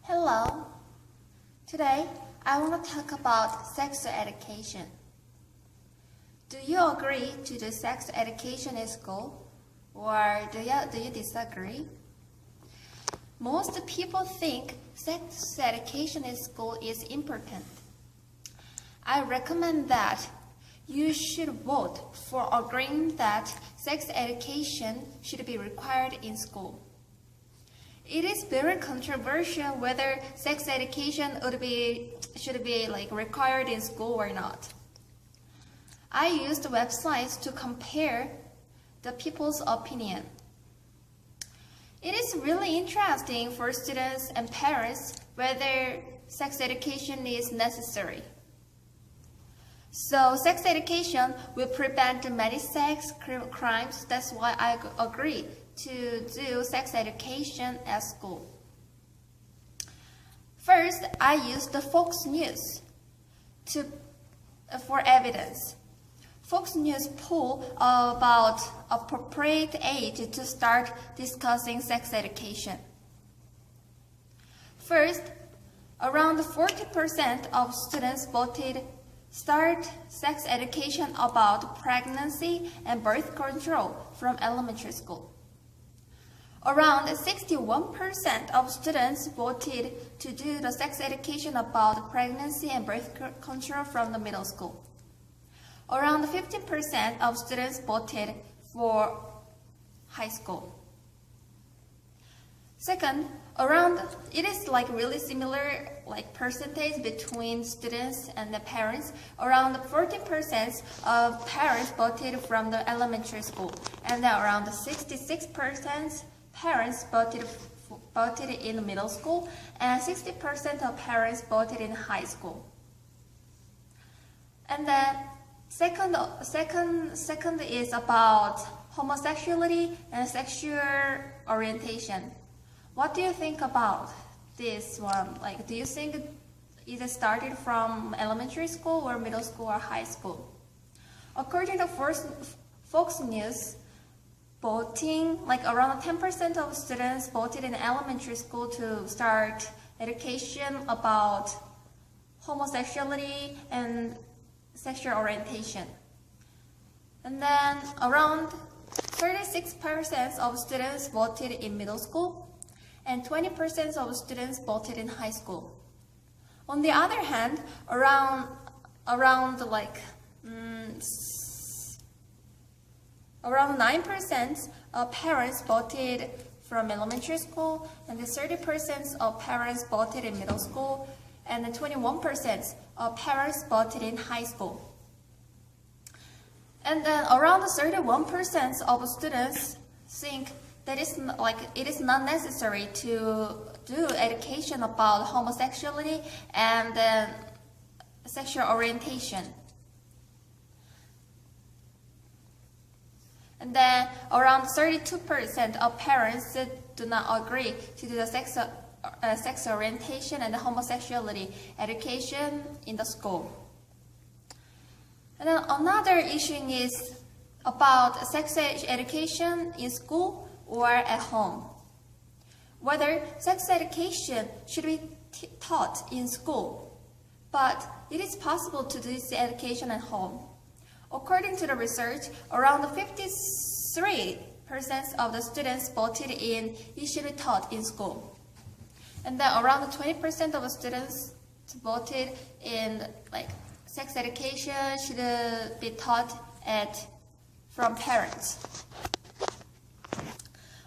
Hello. Today, I want to talk about sex education. Do you agree to the sex education in school, or do you disagree? Most people think sex education in school is important. I recommend that you should vote for agreeing that sex education should be required in school. It is very controversial whether sex education should be required in school or not. I used websites to compare the people's opinion. It is really interesting for students and parents whether sex education is necessary. So sex education will prevent many sex crimes. That's why I agree to do sex education at school. First, I used the Fox News for evidence. Fox News poll about appropriate age to start discussing sex education. First, around 40% of students voted start sex education about pregnancy and birth control from elementary school. Around 61% of students voted to do the sex education about pregnancy and birth control from the middle school. Around 15% of students voted for high school. Second, it is really similar percentage between students and the parents. Around 14% of parents voted from the elementary school, and then around 66% parents voted in the middle school, and 60% of parents voted in high school. And then second is about homosexuality and sexual orientation. What do you think about this one? Do you think it started from elementary school or middle school or high school? According to Fox News, voting, around 10% of students voted in elementary school to start education about homosexuality and sexual orientation. And then around 36% of students voted in middle school, and 20% of students voted in high school. On the other hand, around 9% of parents voted from elementary school, and 30% of parents voted in middle school, and 21% of parents voted in high school. And then around 31% of students think that it is not necessary to do education about homosexuality and sexual orientation. And then around 32% of parents do not agree to do the sex orientation and the homosexuality education in the school. And then another issue is about sex education in school or at home. Whether sex education should be taught in school, but it is possible to do this education at home. According to the research, around 53% of the students voted in it should be taught in school. And then around 20% of the students voted in sex education should be taught from parents.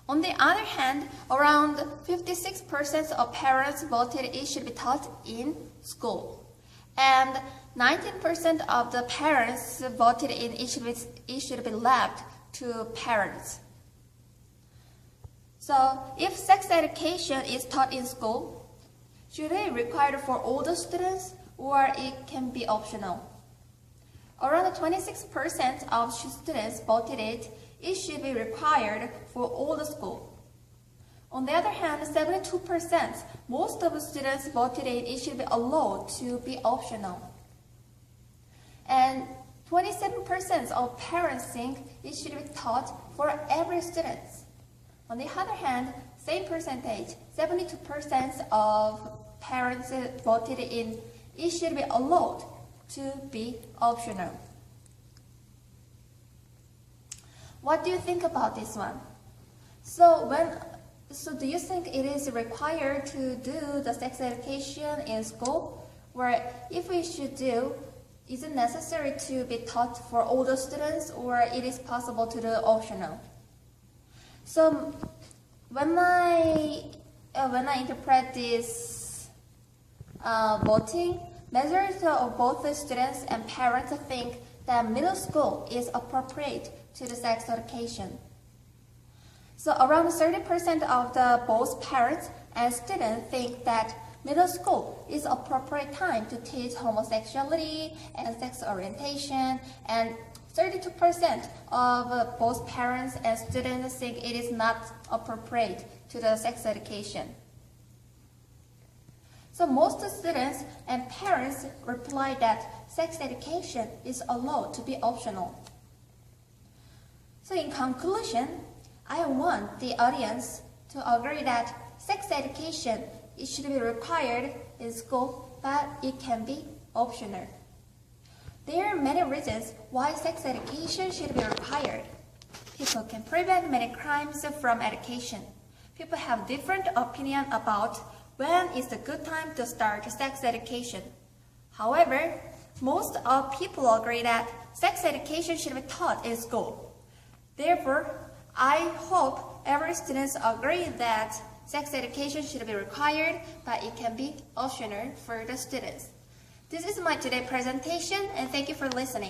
On the other hand, around 56% of parents voted it should be taught in school. And 19% of the parents voted in it should be left to parents. So if sex education is taught in school, should it be required for all the students, or it can be optional? Around 26% of students voted it should be required for all the school. On the other hand, 72%, most of the students voted it should be allowed to be optional. And 27% of parents think it should be taught for every student. On the other hand, same percentage, 72% of parents voted in it should be allowed to be optional. What do you think about this one? So do you think it is required to do the sex education in school? Or if we should do, is it necessary to be taught for all the students, or it is possible to do optional? So when I interpret this voting, majority of both the students and parents think that middle school is appropriate to the sex education. So around 30% of both parents and students think that middle school is appropriate time to teach homosexuality and sex orientation, and 32% of both parents and students think it is not appropriate to the sex education. So most students and parents reply that sex education is allowed to be optional. So in conclusion, I want the audience to agree that sex education it should be required in school, but it can be optional. There are many reasons why sex education should be required. People can prevent many crimes from education. People have different opinion about when is the good time to start sex education. However, most of people agree that sex education should be taught in school. Therefore, I hope every student agrees that sex education should be required, but it can be optional for the students. This is my today's presentation, and thank you for listening.